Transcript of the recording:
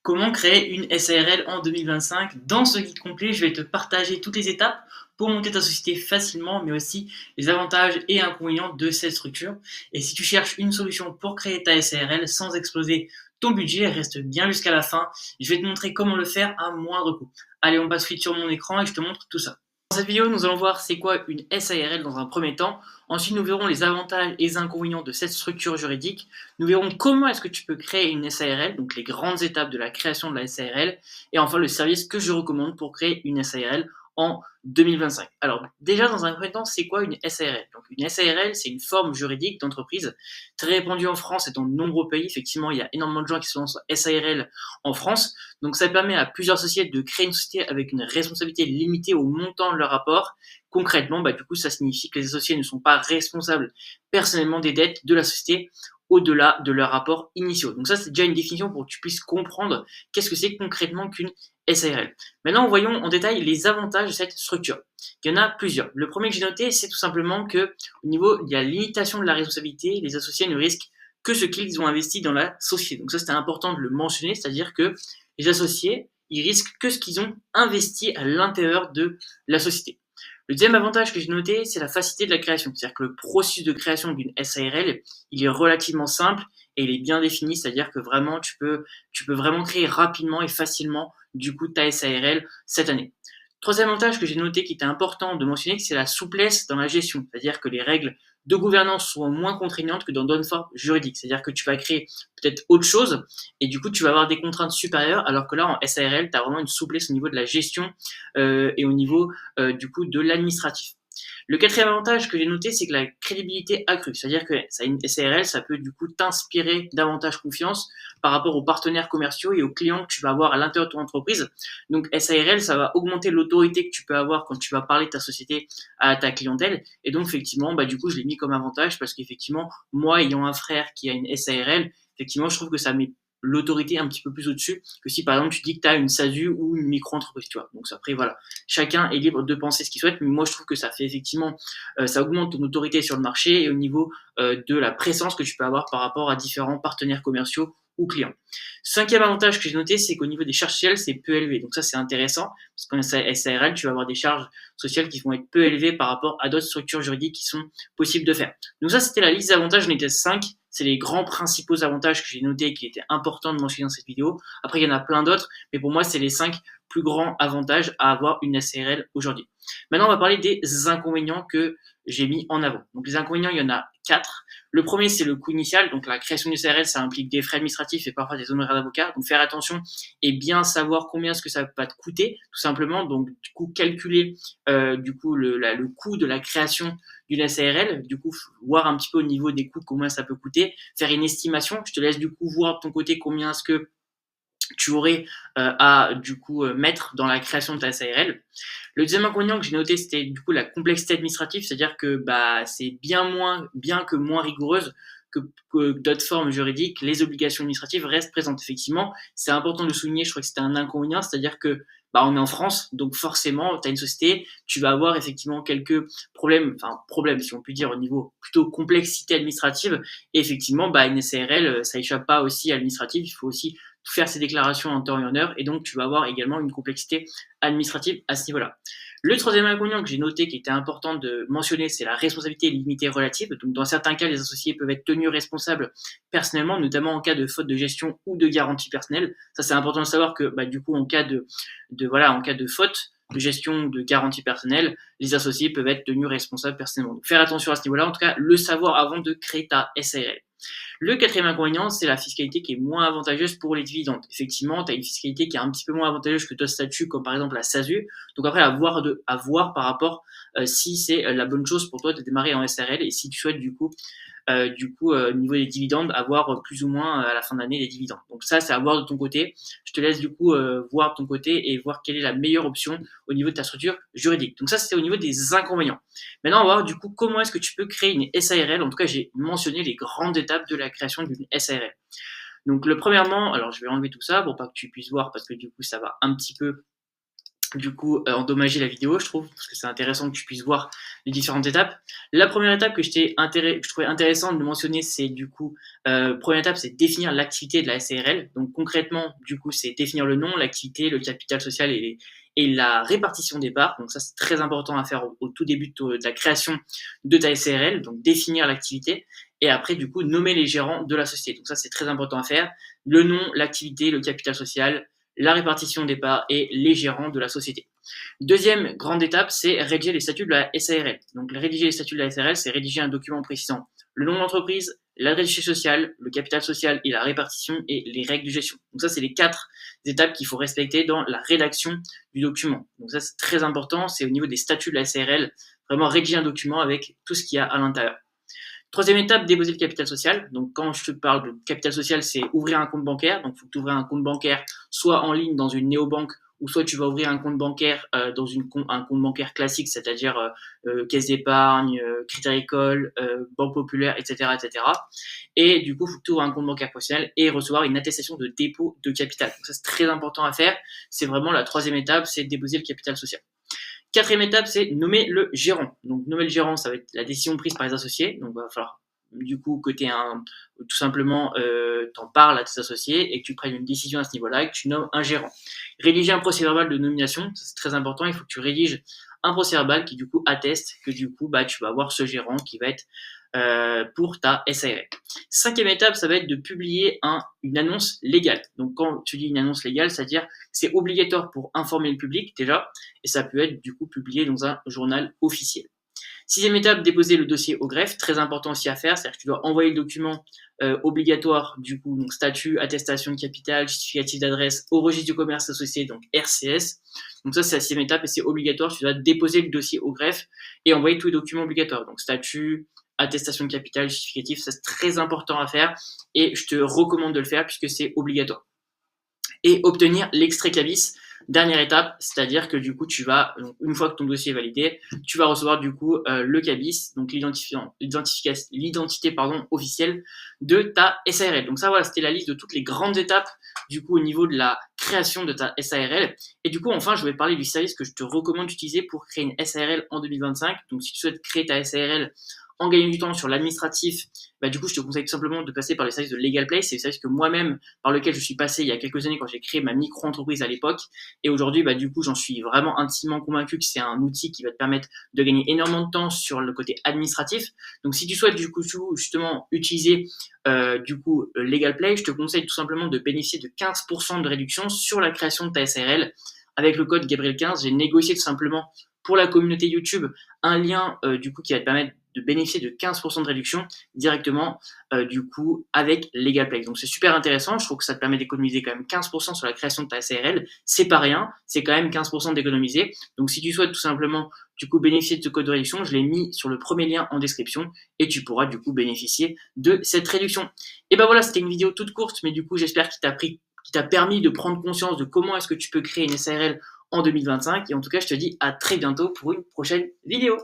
Comment créer une SARL en 2025? Dans ce guide complet, je vais te partager toutes les étapes pour monter ta société facilement, mais aussi les avantages et inconvénients de cette structure. Et si tu cherches une solution pour créer ta SARL sans exploser ton budget, reste bien jusqu'à la fin. Je vais te montrer comment le faire à moindre coût. Allez, on passe vite sur mon écran et je te montre tout ça. Dans cette vidéo, nous allons voir c'est quoi une SARL dans un premier temps. Ensuite, nous verrons les avantages et les inconvénients de cette structure juridique. Nous verrons comment est-ce que tu peux créer une SARL, donc les grandes étapes de la création de la SARL. Et enfin, le service que je recommande pour créer une SARL en 2025. Alors déjà, dans un premier temps, c'est quoi une SARL? Donc une SARL, c'est une forme juridique d'entreprise très répandue en France et dans de nombreux pays. Effectivement, il y a énormément de gens qui se lancent SARL en France. Donc ça permet à plusieurs sociétés de créer une société avec une responsabilité limitée au montant de leur rapport. Concrètement, du coup, ça signifie que les associés ne sont pas responsables personnellement des dettes de la société au-delà de leurs rapports initiaux. Donc ça, c'est déjà une définition pour que tu puisses comprendre qu'est-ce que c'est concrètement qu'une SARL. Maintenant, voyons en détail les avantages de cette structure. Il y en a plusieurs. Le premier que j'ai noté, c'est tout simplement que au niveau de la limitation de la responsabilité, les associés ne risquent que ce qu'ils ont investi dans la société. Donc ça, c'était important de le mentionner, c'est-à-dire que les associés, ils risquent que ce qu'ils ont investi à l'intérieur de la société. Le deuxième avantage que j'ai noté, c'est la facilité de la création. C'est-à-dire que le processus de création d'une SARL, il est relativement simple et il est bien défini. C'est-à-dire que vraiment, tu peux vraiment créer rapidement et facilement, du coup, ta SARL cette année. Troisième avantage que j'ai noté qui était important de mentionner, c'est la souplesse dans la gestion. C'est-à-dire que les règles de gouvernance sont moins contraignantes que dans d'autres formes juridiques. C'est-à-dire que tu vas créer peut-être autre chose et du coup, tu vas avoir des contraintes supérieures alors que là, en SARL, tu as vraiment une souplesse au niveau de la gestion et au niveau du coup de l'administratif. Le quatrième avantage que j'ai noté, c'est que la crédibilité accrue, c'est-à-dire que ça, une SARL, ça peut du coup t'inspirer davantage confiance par rapport aux partenaires commerciaux et aux clients que tu vas avoir à l'intérieur de ton entreprise. Donc SARL, ça va augmenter l'autorité que tu peux avoir quand tu vas parler de ta société à ta clientèle. Et donc effectivement, du coup, je l'ai mis comme avantage parce qu'effectivement, moi ayant un frère qui a une SARL, effectivement, je trouve que ça met l'autorité un petit peu plus au-dessus que si par exemple tu dis que tu as une SASU ou une micro-entreprise, tu vois. Donc après voilà, chacun est libre de penser ce qu'il souhaite, mais moi je trouve que ça fait effectivement, ça augmente ton autorité sur le marché et au niveau de la présence que tu peux avoir par rapport à différents partenaires commerciaux ou clients. Cinquième avantage que j'ai noté, c'est qu'au niveau des charges sociales, c'est peu élevé. Donc ça, c'est intéressant, parce qu'en SARL, tu vas avoir des charges sociales qui vont être peu élevées par rapport à d'autres structures juridiques qui sont possibles de faire. Donc ça, c'était la liste d'avantages, j'en étais 5. C'est les grands principaux avantages que j'ai notés et qui étaient importants de mentionner dans cette vidéo. Après, il y en a plein d'autres, mais pour moi, c'est les 5 plus grands avantages à avoir une SARL aujourd'hui. Maintenant, on va parler des inconvénients que j'ai mis en avant. Donc les inconvénients, il y en a 4. Le premier, c'est le coût initial. Donc la création du SARL, ça implique des frais administratifs et parfois des honoraires d'avocat. Donc faire attention et bien savoir combien est-ce que ça va te coûter, tout simplement. Donc du coup, calculer du coup le coût de la création d'une SARL, du coup voir un petit peu au niveau des coûts combien ça peut coûter, faire une estimation. Je te laisse du coup voir de ton côté combien est-ce que tu aurais à du coup mettre dans la création de ta SARL. Le deuxième inconvénient que j'ai noté, c'était du coup la complexité administrative, c'est-à-dire que c'est bien que moins rigoureuse que d'autres formes juridiques, les obligations administratives restent présentes. Effectivement, c'est important de souligner, je crois que c'était un inconvénient, c'est-à-dire que on est en France, donc forcément, tu as une société, tu vas avoir effectivement quelques problèmes si on peut dire au niveau plutôt complexité administrative, et effectivement, une SARL, ça échappe pas aussi à l'administratif, il faut aussi faire ses déclarations en temps et en heure, et donc tu vas avoir également une complexité administrative à ce niveau-là. Le troisième inconvénient que j'ai noté qui était important de mentionner, c'est la responsabilité limitée relative. Donc dans certains cas, les associés peuvent être tenus responsables personnellement, notamment en cas de faute de gestion ou de garantie personnelle. Ça, c'est important de savoir que du coup, en cas de faute de gestion de garantie personnelle, les associés peuvent être tenus responsables personnellement. Donc faire attention à ce niveau-là, en tout cas, le savoir avant de créer ta SARL. Le quatrième inconvénient, c'est la fiscalité qui est moins avantageuse pour les dividendes. Effectivement, tu as une fiscalité qui est un petit peu moins avantageuse que d'autres statuts, comme par exemple la SASU. Donc après, à voir par rapport si c'est la bonne chose pour toi de démarrer en SARL et si tu souhaites du coup, au niveau des dividendes, avoir plus ou moins à la fin d'année les dividendes. Donc ça, c'est à voir de ton côté. Je te laisse du coup voir de ton côté et voir quelle est la meilleure option au niveau de ta structure juridique. Donc ça, c'était au niveau des inconvénients. Maintenant, on va voir du coup comment est-ce que tu peux créer une SARL. En tout cas, j'ai mentionné les grandes étapes de la création d'une SARL. Donc, premièrement, alors je vais enlever tout ça pour pas que tu puisses voir parce que du coup, ça va un petit peu endommager la vidéo, je trouve, parce que c'est intéressant que tu puisses voir les différentes étapes. La première étape que je trouvais intéressant de mentionner, c'est première étape, c'est définir l'activité de la SARL. Donc concrètement, c'est définir le nom, l'activité, le capital social et la répartition des parts. Donc ça, c'est très important à faire au tout début de la création de ta SARL, donc définir l'activité. Et après, nommer les gérants de la société. Donc ça, c'est très important à faire. Le nom, l'activité, le capital social, la répartition des parts et les gérants de la société. Deuxième grande étape, c'est rédiger les statuts de la SARL. Donc, rédiger les statuts de la SARL, c'est rédiger un document précisant le nom de l'entreprise, l'adresse du siège social, le capital social et la répartition et les règles de gestion. Donc ça, c'est les 4 étapes qu'il faut respecter dans la rédaction du document. Donc ça, c'est très important. C'est au niveau des statuts de la SARL, vraiment rédiger un document avec tout ce qu'il y a à l'intérieur. Troisième étape, déposer le capital social. Donc, quand je te parle de capital social, c'est ouvrir un compte bancaire. Donc, il faut que tu ouvres un compte bancaire soit en ligne dans une néobanque ou soit tu vas ouvrir un compte bancaire dans un compte bancaire classique, c'est-à-dire caisse d'épargne, Crédit Agricole, Banque Populaire, etc., etc. Et il faut que tu ouvres un compte bancaire professionnel et recevoir une attestation de dépôt de capital. Donc, ça, c'est très important à faire. C'est vraiment la troisième étape, c'est déposer le capital social. Quatrième étape, c'est nommer le gérant. Donc, nommer le gérant, ça va être la décision prise par les associés. Donc, il va falloir, tout simplement, t'en parles à tes associés et que tu prennes une décision à ce niveau-là et que tu nommes un gérant. Rédiger un procès-verbal de nomination, ça, c'est très important. Il faut que tu rédiges un procès-verbal qui, atteste que, tu vas avoir ce gérant qui va être pour ta SARL. Cinquième étape, ça va être de publier une annonce légale. Donc, quand tu dis une annonce légale, c'est-à-dire c'est obligatoire pour informer le public déjà, et ça peut être publié dans un journal officiel. Sixième étape, déposer le dossier au greffe, très important aussi à faire, c'est-à-dire que tu dois envoyer le document obligatoire, donc statut, attestation de capital, justificatif d'adresse au registre du commerce associé, donc RCS. Donc ça, c'est la sixième étape et c'est obligatoire, tu dois déposer le dossier au greffe et envoyer tous les documents obligatoires, donc statut, attestation de capital, justificatif, ça c'est très important à faire et je te recommande de le faire puisque c'est obligatoire. Et obtenir l'extrait CABIS, dernière étape, c'est-à-dire que tu vas, une fois que ton dossier est validé, tu vas recevoir le CABIS, donc l'identité officielle de ta SARL. Donc ça, voilà, c'était la liste de toutes les grandes étapes au niveau de la création de ta SARL. Et enfin, je vais parler du service que je te recommande d'utiliser pour créer une SARL en 2025. Donc si tu souhaites créer ta SARL en gagnant du temps sur l'administratif, je te conseille tout simplement de passer par le service de LegalPlay. C'est le service que moi-même, par lequel je suis passé il y a quelques années quand j'ai créé ma micro-entreprise à l'époque. Et aujourd'hui, j'en suis vraiment intimement convaincu que c'est un outil qui va te permettre de gagner énormément de temps sur le côté administratif. Donc, si tu souhaites justement utiliser LegalPlay, je te conseille tout simplement de bénéficier de 15% de réduction sur la création de ta SARL. Avec le code Gabriel15, j'ai négocié tout simplement pour la communauté YouTube un lien qui va te permettre de bénéficier de 15% de réduction directement avec LegalPlay. Donc c'est super intéressant, je trouve que ça te permet d'économiser quand même 15% sur la création de ta SARL, c'est pas rien, c'est quand même 15% d'économiser. Donc si tu souhaites tout simplement bénéficier de ce code de réduction, je l'ai mis sur le premier lien en description et tu pourras bénéficier de cette réduction. Et voilà, c'était une vidéo toute courte, mais j'espère qu'il t'a permis de prendre conscience de comment est-ce que tu peux créer une SARL en 2025. Et en tout cas, je te dis à très bientôt pour une prochaine vidéo.